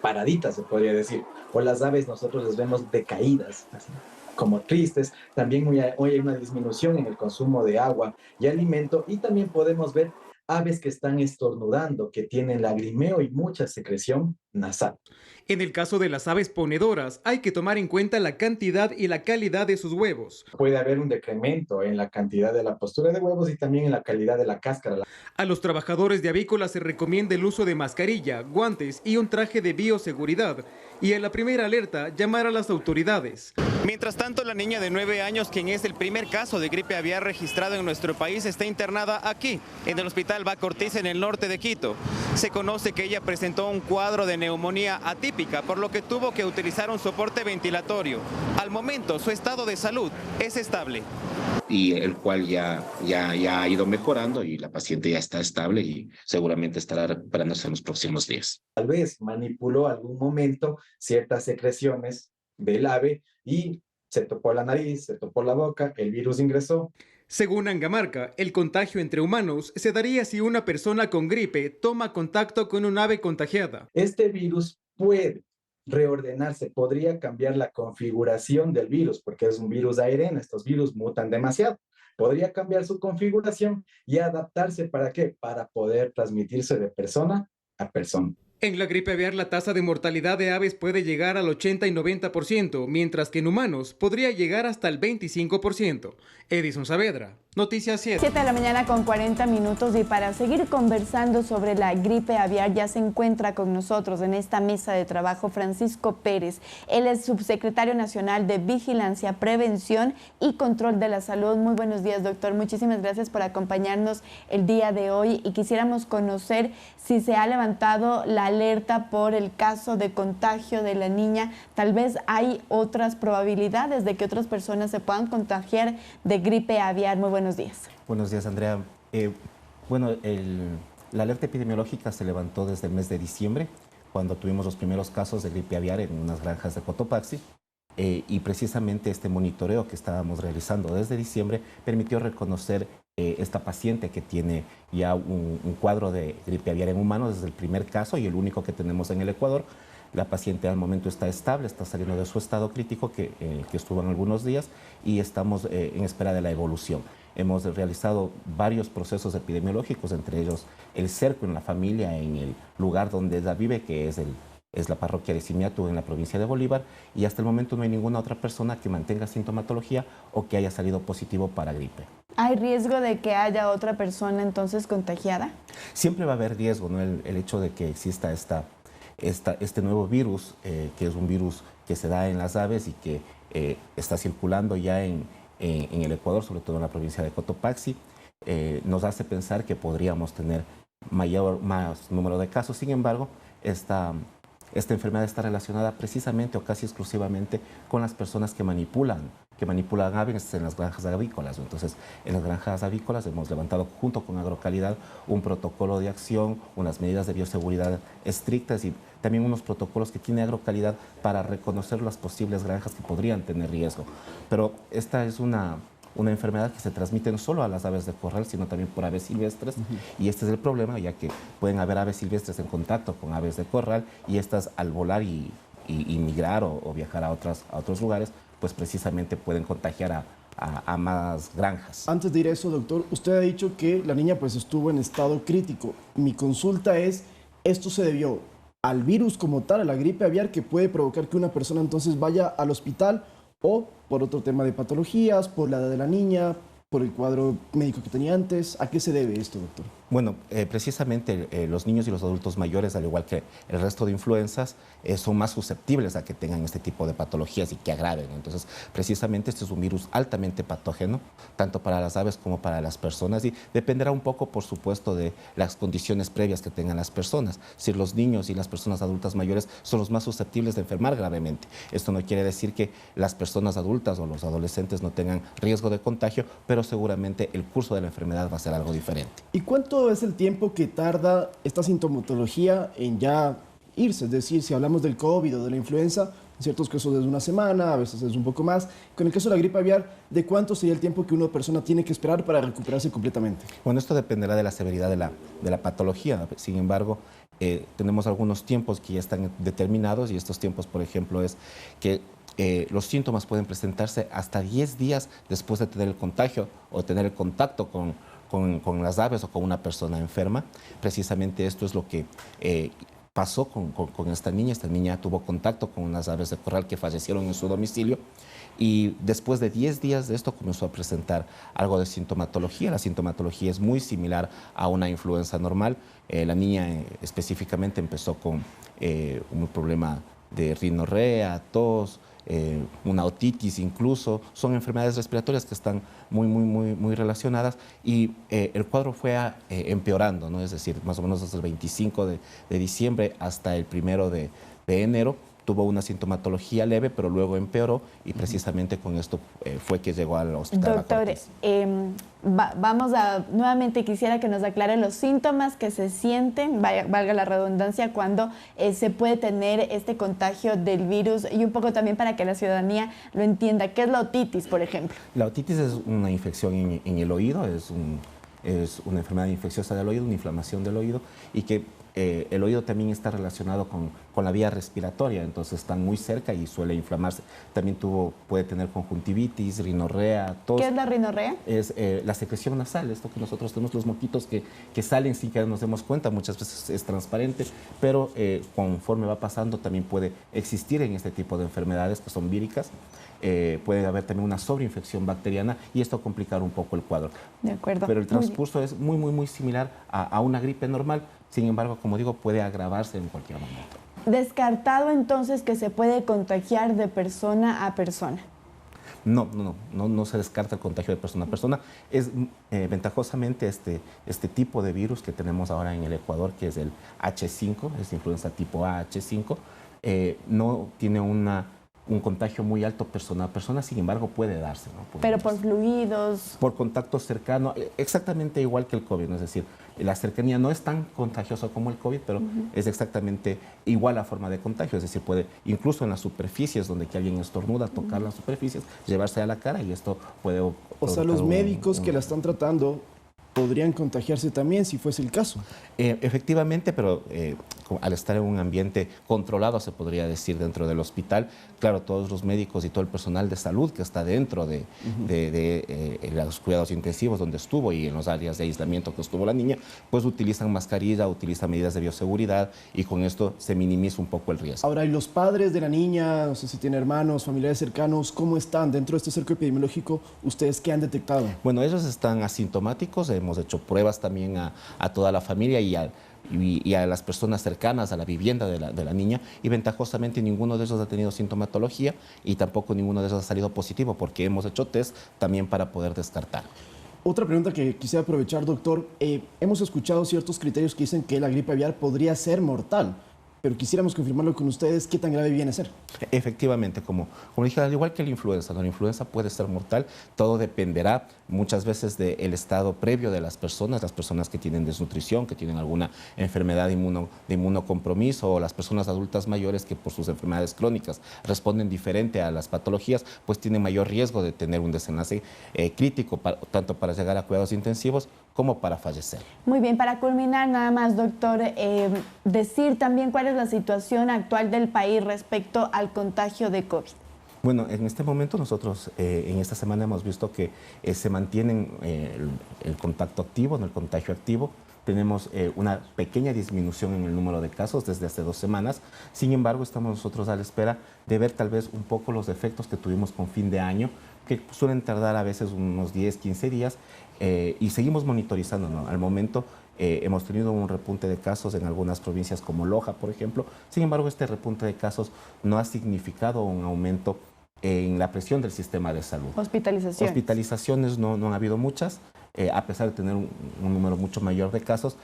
paraditas, se podría decir, o las aves nosotros las vemos decaídas, así, como tristes. También hoy hay una disminución en el consumo de agua y alimento, y también podemos ver aves que están estornudando, que tienen lagrimeo y mucha secreción nasal. En el caso de las aves ponedoras, hay que tomar en cuenta la cantidad y la calidad de sus huevos. Puede haber un decremento en la cantidad de la postura de huevos y también en la calidad de la cáscara. A los trabajadores de avícolas se recomienda el uso de mascarilla, guantes y un traje de bioseguridad. Y en la primera alerta, llamar a las autoridades. Mientras tanto, la niña de 9 años, quien es el primer caso de gripe aviar registrado en nuestro país, está internada aquí, en el Hospital Baco Ortiz, en el norte de Quito. Se conoce que ella presentó un cuadro de neumonía atípica, por lo que tuvo que utilizar un soporte ventilatorio. Al momento, su estado de salud es estable. Y el cual ya ha ido mejorando y la paciente ya está estable y seguramente estará recuperándose en los próximos días. Tal vez manipuló algún momento ciertas secreciones del ave y se topó la nariz, se topó la boca, el virus ingresó. Según Angamarca, el contagio entre humanos se daría si una persona con gripe toma contacto con un ave contagiada. Este virus puede reordenarse, podría cambiar la configuración del virus, porque es un virus ARN, estos virus mutan demasiado. Podría cambiar su configuración y adaptarse, ¿para qué? Para poder transmitirse de persona a persona. En la gripe aviar, la tasa de mortalidad de aves puede llegar al 80 y 90%, mientras que en humanos podría llegar hasta el 25%. Edison Saavedra, Noticias 7. 7 de la mañana con 40 minutos, y para seguir conversando sobre la gripe aviar ya se encuentra con nosotros en esta mesa de trabajo Francisco Pérez. Él es subsecretario nacional de Vigilancia, Prevención y Control de la Salud. Muy buenos días, doctor. Muchísimas gracias por acompañarnos el día de hoy, y quisiéramos conocer si se ha levantado la alerta por el caso de contagio de la niña. Tal vez hay otras probabilidades de que otras personas se puedan contagiar de gripe aviar. Muy buenos días. Buenos días, Andrea. La alerta epidemiológica se levantó desde el mes de diciembre, cuando tuvimos los primeros casos de gripe aviar en unas granjas de Cotopaxi, y precisamente este monitoreo que estábamos realizando desde diciembre permitió reconocer esta paciente que tiene ya un cuadro de gripe aviar en humanos desde el primer caso y el único que tenemos en el Ecuador. La paciente al momento está estable, está saliendo de su estado crítico que estuvo en algunos días, y estamos en espera de la evolución. Hemos realizado varios procesos epidemiológicos, entre ellos el cerco en la familia, en el lugar donde ella vive, que es la parroquia de Simiatu en la provincia de Bolívar, y hasta el momento no hay ninguna otra persona que mantenga sintomatología o que haya salido positivo para gripe. ¿Hay riesgo de que haya otra persona entonces contagiada? Siempre va a haber riesgo, ¿no? El hecho de que exista este nuevo virus, que es un virus que se da en las aves y que está circulando ya en el Ecuador, sobre todo en la provincia de Cotopaxi, nos hace pensar que podríamos tener más número de casos. Sin embargo, esta enfermedad está relacionada precisamente o casi exclusivamente con las personas que manipulan aves en las granjas avícolas. Entonces, en las granjas avícolas hemos levantado junto con Agrocalidad un protocolo de acción, unas medidas de bioseguridad estrictas y también unos protocolos que tiene Agrocalidad para reconocer las posibles granjas que podrían tener riesgo. Pero esta es una enfermedad que se transmite no solo a las aves de corral, sino también por aves silvestres. Y este es el problema, ya que pueden haber aves silvestres en contacto con aves de corral, y estas al volar y migrar o viajar a otros lugares, pues precisamente pueden contagiar a más granjas. Antes de ir a eso, doctor, usted ha dicho que la niña pues estuvo en estado crítico. Mi consulta es, ¿esto se debió al virus como tal, a la gripe aviar, que puede provocar que una persona entonces vaya al hospital, o por otro tema de patologías, por la edad de la niña, por el cuadro médico que tenía antes? ¿A qué se debe esto, doctor? Bueno, precisamente los niños y los adultos mayores, al igual que el resto de influencias, son más susceptibles a que tengan este tipo de patologías y que agraven. Entonces, precisamente este es un virus altamente patógeno, tanto para las aves como para las personas, y dependerá un poco, por supuesto, de las condiciones previas que tengan las personas. Si los niños y las personas adultas mayores son los más susceptibles de enfermar gravemente. Esto no quiere decir que las personas adultas o los adolescentes no tengan riesgo de contagio, pero seguramente el curso de la enfermedad va a ser algo diferente. ¿Y cuánto es el tiempo que tarda esta sintomatología en ya irse? Es decir, si hablamos del COVID o de la influenza, en ciertos casos es una semana, a veces es un poco más. Con el caso de la gripe aviar, ¿de cuánto sería el tiempo que una persona tiene que esperar para recuperarse completamente? Bueno, esto dependerá de la severidad de la patología. Sin embargo, tenemos algunos tiempos que ya están determinados, y estos tiempos, por ejemplo, es que los síntomas pueden presentarse hasta 10 días después de tener el contagio o tener el contacto con las aves o con una persona enferma. Precisamente esto es lo que pasó con esta niña. Esta niña tuvo contacto con unas aves de corral que fallecieron en su domicilio y después de 10 días de esto comenzó a presentar algo de sintomatología. La sintomatología es muy similar a una influenza normal. La niña específicamente empezó con un problema de rinorrea, tos, una otitis incluso. Son enfermedades respiratorias que están muy relacionadas y el cuadro fue empeorando, ¿no? Es decir, más o menos desde el 25 de diciembre hasta el 1 de enero. Tuvo una sintomatología leve, pero luego empeoró y precisamente con esto fue que llegó al hospital. Doctor, nuevamente quisiera que nos aclare los síntomas que se sienten, valga la redundancia, cuando se puede tener este contagio del virus y un poco también para que la ciudadanía lo entienda. ¿Qué es la otitis, por ejemplo? La otitis es una infección en el oído, es una enfermedad infecciosa del oído, una inflamación del oído y que el oído también está relacionado con la vía respiratoria, entonces están muy cerca y suele inflamarse. También puede tener conjuntivitis, rinorrea, tos. ¿Qué es la rinorrea? Es la secreción nasal, esto que nosotros tenemos, los moquitos que salen sin que nos demos cuenta, muchas veces es transparente, pero conforme va pasando también puede existir en este tipo de enfermedades que son víricas. Puede haber también una sobreinfección bacteriana y esto complicar un poco el cuadro. De acuerdo. Pero el transcurso es muy similar a una gripe normal. Sin embargo, como digo, puede agravarse en cualquier momento. ¿Descartado entonces que se puede contagiar de persona a persona? No se descarta el contagio de persona a persona. Es ventajosamente este tipo de virus que tenemos ahora en el Ecuador, que es el H5, es influenza tipo A, H5, no tiene un contagio muy alto persona a persona, sin embargo puede darse, ¿no? Pero por fluidos. Por contacto cercano, exactamente igual que el COVID, ¿no? Es decir, la cercanía no es tan contagiosa como el COVID, pero es exactamente igual la forma de contagio, es decir, puede incluso en las superficies donde que alguien estornuda, tocar las superficies, llevarse a la cara y esto puede... O sea, los médicos que la están tratando podrían contagiarse también si fuese el caso. Efectivamente, pero al estar en un ambiente controlado, se podría decir, dentro del hospital, claro, todos los médicos y todo el personal de salud que está dentro de los cuidados intensivos donde estuvo y en los áreas de aislamiento que estuvo la niña, pues utilizan mascarilla, utilizan medidas de bioseguridad y con esto se minimiza un poco el riesgo. Ahora, ¿y los padres de la niña, no sé si tiene hermanos, familiares cercanos, cómo están dentro de este cerco epidemiológico? ¿Ustedes qué han detectado? Bueno, ellos están asintomáticos, hemos hecho pruebas también a toda la familia y a las personas cercanas a la vivienda de la niña y ventajosamente ninguno de ellos ha tenido sintomatología y tampoco ninguno de ellos ha salido positivo porque hemos hecho test también para poder descartar. Otra pregunta que quisiera aprovechar, doctor. Hemos escuchado ciertos criterios que dicen que la gripe aviar podría ser mortal, pero quisiéramos confirmarlo con ustedes, ¿qué tan grave viene a ser? Efectivamente, como dije, al igual que la influenza, ¿no? La influenza puede ser mortal, todo dependerá muchas veces del estado previo de las personas que tienen desnutrición, que tienen alguna enfermedad de inmunocompromiso o las personas adultas mayores que por sus enfermedades crónicas responden diferente a las patologías, pues tienen mayor riesgo de tener un desenlace crítico, tanto para llegar a cuidados intensivos como para fallecer. Muy bien, para culminar nada más, doctor, decir también cuál es la situación actual del país respecto al contagio de COVID. Bueno, en este momento nosotros en esta semana hemos visto que se mantiene el contacto activo, no el contagio activo. Tenemos una pequeña disminución en el número de casos desde hace 2 semanas. Sin embargo, estamos nosotros a la espera de ver tal vez un poco los efectos que tuvimos con fin de año, que suelen tardar a veces unos 10, 15 días y seguimos monitorizando, ¿no? Al momento hemos tenido un repunte de casos en algunas provincias como Loja, por ejemplo. Sin embargo, este repunte de casos no ha significado un aumento en la presión del sistema de salud. Hospitalizaciones no han habido muchas. A pesar de tener un número mucho mayor de casos,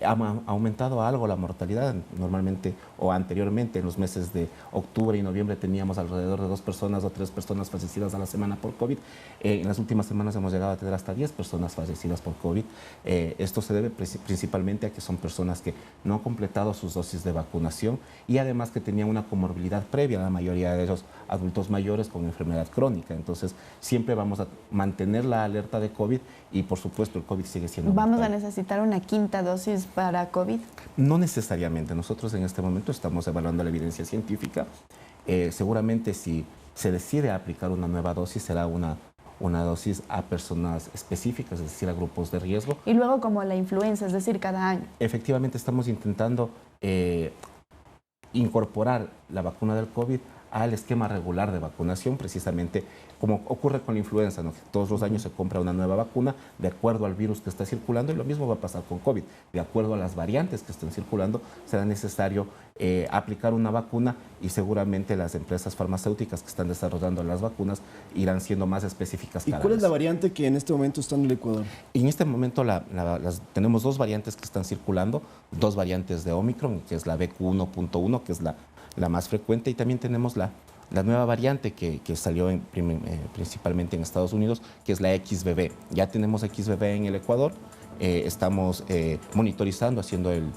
ha aumentado algo la mortalidad. Normalmente o anteriormente en los meses de octubre y noviembre teníamos alrededor de 2 personas o 3 personas fallecidas a la semana por COVID. En las últimas semanas hemos llegado a tener hasta 10 personas fallecidas por COVID. Esto se debe principalmente a que son personas que no han completado sus dosis de vacunación y además que tenían una comorbilidad previa, la mayoría de ellos adultos mayores con enfermedad crónica. Entonces siempre vamos a mantener la alerta de COVID y por supuesto el COVID sigue siendo ¿Vamos a necesitar una 5ª dosis para COVID? No necesariamente. Nosotros en este momento estamos evaluando la evidencia científica Seguramente si se decide aplicar una nueva dosis, será una dosis a personas específicas, es decir, a grupos de riesgo. Y luego como la influenza, es decir, cada año. Efectivamente, estamos intentando incorporar la vacuna del COVID al esquema regular de vacunación, precisamente como ocurre con la influenza, ¿no? Todos los años se compra una nueva vacuna de acuerdo al virus que está circulando, y lo mismo va a pasar con COVID. De acuerdo a las variantes que estén circulando, será necesario aplicar una vacuna, y seguramente las empresas farmacéuticas que están desarrollando las vacunas irán siendo más específicas cada vez. ¿Y cuál es la variante que en este momento está en el Ecuador? En este momento tenemos dos variantes que están circulando, dos variantes de Omicron, que es la BQ1.1, que es la más frecuente, y también tenemos la nueva variante que salió principalmente en Estados Unidos, que es la XBB. Ya tenemos XBB en el Ecuador, estamos monitorizando, haciendo el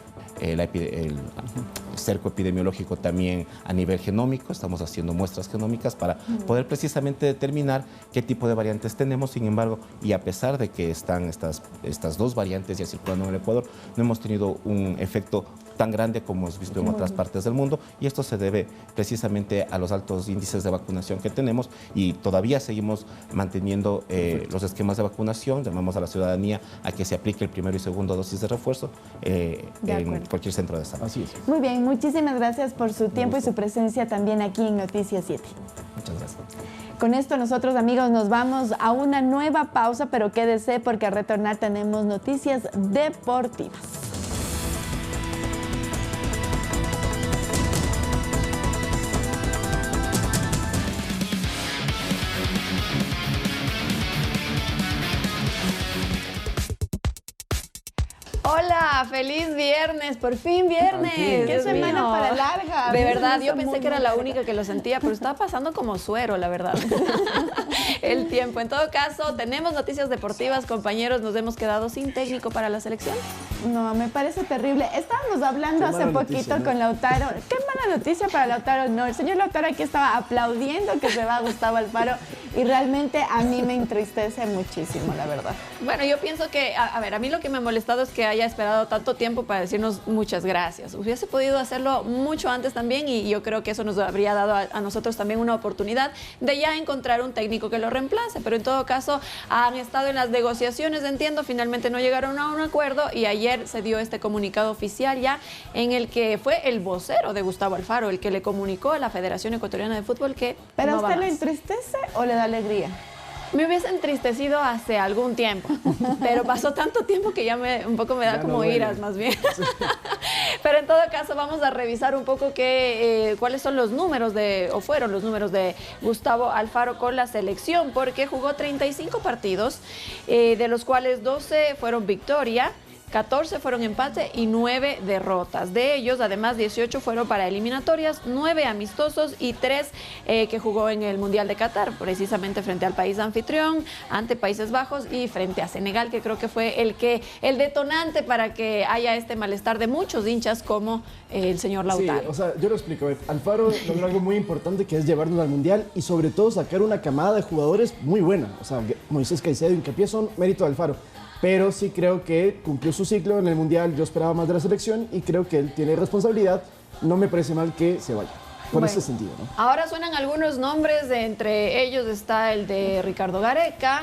cerco epidemiológico también a nivel genómico, estamos haciendo muestras genómicas para poder precisamente determinar qué tipo de variantes tenemos. Sin embargo, y a pesar de que están estas dos variantes ya circulando en el Ecuador, no hemos tenido un efecto tan grande como hemos visto en otras partes del mundo, y esto se debe precisamente a los altos índices de vacunación que tenemos, y todavía seguimos manteniendo los esquemas de vacunación. Llamamos a la ciudadanía a que se aplique el primero y segundo dosis de refuerzo en cualquier centro de salud. Así es. Muy bien, muchísimas gracias por su tiempo y su presencia también aquí en Noticias 7. Muchas gracias. Con esto nosotros, amigos, nos vamos a una nueva pausa, pero quédese porque al retornar tenemos noticias deportivas. Hola, feliz viernes, por fin viernes. Qué semana para larga. De verdad, yo pensé que era la única que lo sentía, pero estaba pasando como suero, la verdad. El tiempo. En todo caso, tenemos noticias deportivas, compañeros. Nos hemos quedado sin técnico para la selección. No, me parece terrible. Estábamos hablando hace poquito con Lautaro. Qué mala noticia para Lautaro. No, el señor Lautaro aquí estaba aplaudiendo que se va Gustavo Alfaro, y realmente a mí me entristece muchísimo, la verdad. Bueno, yo pienso que, a ver, a mí lo que me ha molestado es que haya esperado tanto tiempo para decirnos muchas gracias. Hubiese podido hacerlo mucho antes también, y yo creo que eso nos habría dado a nosotros también una oportunidad de ya encontrar un técnico que lo reemplace. Pero en todo caso, han estado en las negociaciones, entiendo, finalmente no llegaron a un acuerdo, y ayer se dio este comunicado oficial ya en el que fue el vocero de Gustavo Alfaro el que le comunicó a la Federación Ecuatoriana de Fútbol que ¿Pero no a usted le entristece o le da alegría? Me hubiese entristecido hace algún tiempo, pero pasó tanto tiempo que ya un poco me da como iras más bien. Pero en todo caso vamos a revisar un poco cuáles son los números fueron los números de Gustavo Alfaro con la selección, porque jugó 35 partidos, de los cuales 12 fueron victoria, 14 fueron empate y 9 derrotas. De ellos, además, 18 fueron para eliminatorias, 9 amistosos y 3 que jugó en el Mundial de Qatar, precisamente frente al país anfitrión, ante Países Bajos y frente a Senegal, que creo que fue el detonante para que haya este malestar de muchos hinchas como el señor Lautaro. Sí, o sea, yo lo explico. Alfaro logró algo muy importante, que es llevarnos al Mundial y sobre todo sacar una camada de jugadores muy buena. O sea, Moisés Caicedo y Hincapié son mérito de Alfaro. Pero sí creo que cumplió su ciclo en el Mundial. Yo esperaba más de la selección y creo que él tiene responsabilidad. No me parece mal que se vaya. Por ese sentido, ¿no? Ahora suenan algunos nombres, entre ellos está el de Ricardo Gareca,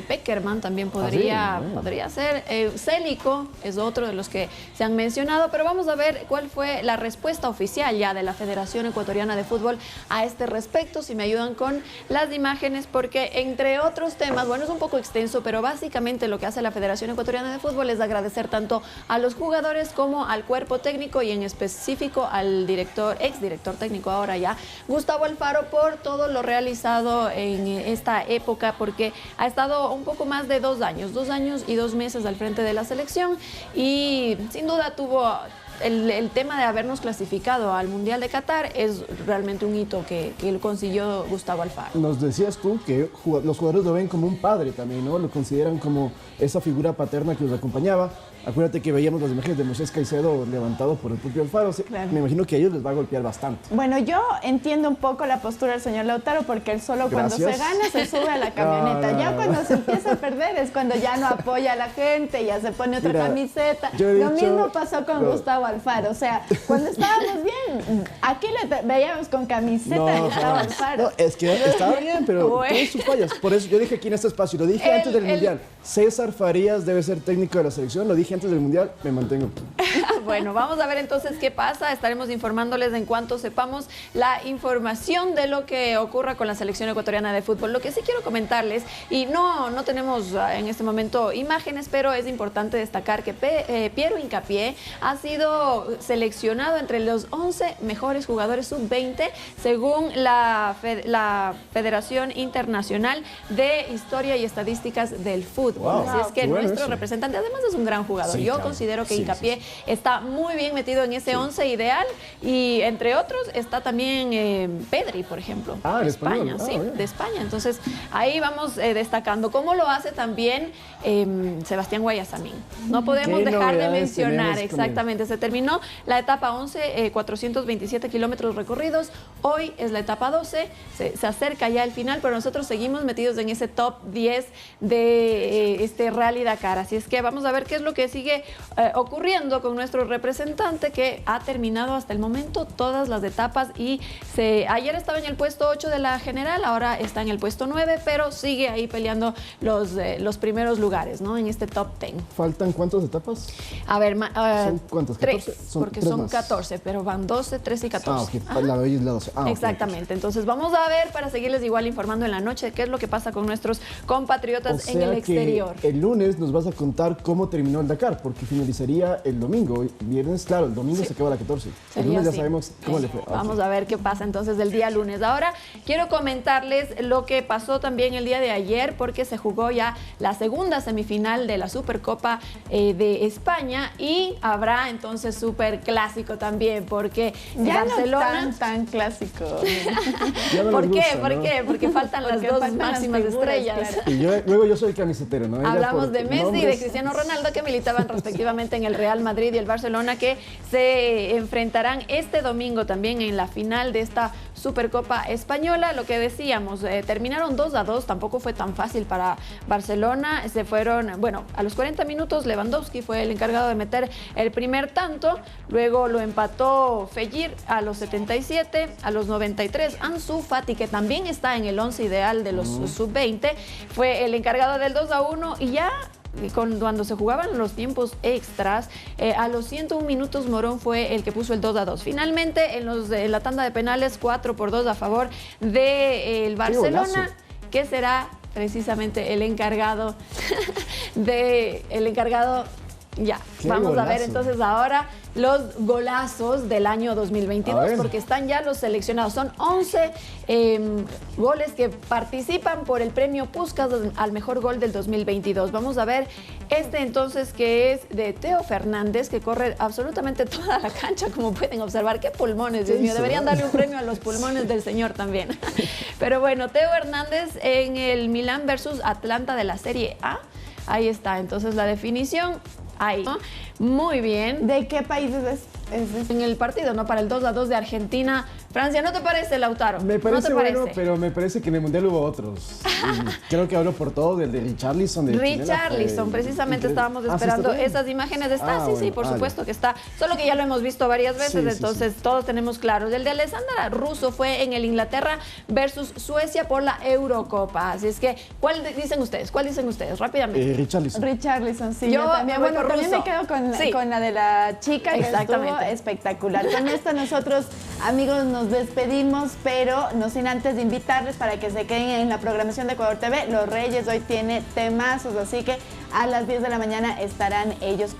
Peckerman también podría ser, Célico es otro de los que se han mencionado, pero vamos a ver cuál fue la respuesta oficial ya de la Federación Ecuatoriana de Fútbol a este respecto, si me ayudan con las imágenes, porque entre otros temas, bueno, es un poco extenso, pero básicamente lo que hace la Federación Ecuatoriana de Fútbol es agradecer tanto a los jugadores como al cuerpo técnico, y en específico al exdirector técnico ahora ya, Gustavo Alfaro, por todo lo realizado en esta época, porque ha estado un poco más de 2 años y 2 meses al frente de la selección, y sin duda tuvo el tema de habernos clasificado al Mundial de Qatar. Es realmente un hito que consiguió Gustavo Alfaro. Nos decías tú que los jugadores lo ven como un padre también, ¿no? Lo consideran como esa figura paterna que los acompañaba. Acuérdate que veíamos las imágenes de Moisés Caicedo levantado por el propio Alfaro. Claro. Me imagino que a ellos les va a golpear bastante. Bueno, yo entiendo un poco la postura del señor Lautaro, porque él solo cuando se gana se sube a la camioneta. Ya cuando se empieza a perder es cuando ya no apoya a la gente, ya se pone otra camiseta. Lo mismo pasó con Gustavo Alfaro. O sea, cuando estábamos bien, aquí le veíamos con camiseta de Gustavo Alfaro. No, es que estaba bien, pero tiene sus fallas. Por eso yo dije aquí en este espacio, lo dije antes del Mundial. César Farías debe ser técnico de la selección, lo dije antes del Mundial, me mantengo. Bueno, vamos a ver entonces qué pasa. Estaremos informándoles en cuanto sepamos la información de lo que ocurra con la selección ecuatoriana de fútbol. Lo que sí quiero comentarles, y no tenemos en este momento imágenes, pero es importante destacar que Piero Hincapié ha sido seleccionado entre los 11 mejores jugadores sub-20 según la Federación Internacional de Historia y Estadísticas del Fútbol. Wow. Así es que nuestro representante además es un gran jugador. Sí, Yo claro. considero que Hincapié está muy bien metido en ese 11 ideal, y entre otros está también Pedri, por ejemplo, de España, de España. Entonces ahí vamos destacando. ¿Cómo lo hace también Sebastián Guayasamín? No podemos dejar de mencionar, exactamente. Se terminó la etapa 11, 427 kilómetros recorridos. Hoy es la etapa 12, se acerca ya el final, pero nosotros seguimos metidos en ese top 10 de este Rally Dakar. Así es que vamos a ver qué es lo que sigue ocurriendo con nuestro representante, que ha terminado hasta el momento todas las etapas y ayer estaba en el puesto 8 de la general, ahora está en el puesto 9, pero sigue ahí peleando los primeros lugares, ¿no? En este top 10. ¿Faltan cuántas etapas? A ver, ¿son cuántas? 3, porque son 14, pero van 12, 13 y 14. Ah, ok. La de hoy es la 12. Exactamente. Okay. Entonces vamos a ver, para seguirles igual informando en la noche, qué es lo que pasa con nuestros compatriotas en el exterior. El lunes nos vas a contar cómo terminó el Dakar, porque finalizaría el domingo. Viernes, claro, el domingo se acaba la 14. El lunes ya sabemos cómo le fue. Vamos a ver qué pasa entonces el día lunes. Ahora quiero comentarles lo que pasó también el día de ayer, porque se jugó ya la segunda semifinal de la Supercopa de España, y habrá entonces super clásico también, porque ya Barcelona no tan clásico. ¿Por qué? ¿Por qué? Porque faltan las dos máximas estrellas. Claro. Y luego yo soy el camisetero, ¿no? Hablamos de Messi y de Cristiano Ronaldo, que militaban respectivamente en el Real Madrid y el Barcelona, que se enfrentarán este domingo también en la final de esta Supercopa Española. Lo que decíamos, terminaron 2-2, tampoco fue tan fácil para Barcelona. Se fueron, bueno, a los 40 minutos Lewandowski fue el encargado de meter el primer tanto, luego lo empató Fekir a los 77, a los 93 Ansu Fati, que también está en el 11 ideal de los sub-20, fue el encargado del 2-1, y ya cuando se jugaban los tiempos extras, a los 101 minutos Morón fue el que puso el 2-2. Finalmente, en la tanda de penales, 4-2 a favor del Barcelona, que será precisamente el encargado ya, vamos a ver entonces ahora los golazos del año 2022, porque están ya los seleccionados. Son 11 goles que participan por el premio Puskás al mejor gol del 2022. Vamos a ver entonces, que es de Teo Fernández, que corre absolutamente toda la cancha, como pueden observar. ¡Qué pulmones, Dios mío! Deberían darle un premio a los pulmones del señor también. Pero bueno, Teo Hernández en el Milán versus Atlanta de la Serie A. Ahí está, entonces la definición. Ahí. Muy bien. ¿De qué países es? En el partido, ¿no? Para el 2-2 de Argentina. Francia, ¿no te parece, Lautaro? Me parece ¿No te bueno, parece? pero me parece que en el Mundial hubo otros. Creo que hablo por todo, del de Richarlison. Richarlison, precisamente estábamos esperando esas imágenes. Está, sí, por supuesto que está. Solo que ya lo hemos visto varias veces, entonces todos tenemos claro. El de Alessandra Russo fue en el Inglaterra versus Suecia por la Eurocopa. Así es que, ¿cuál dicen ustedes? Rápidamente. Richarlison, sí. Yo también, también me quedo con la de la chica, que estuvo espectacular. Con esto nosotros, amigos, nos despedimos, pero no sin antes de invitarles para que se queden en la programación de Ecuador TV. Los Reyes hoy tiene temazos, así que a las 10 de la mañana estarán ellos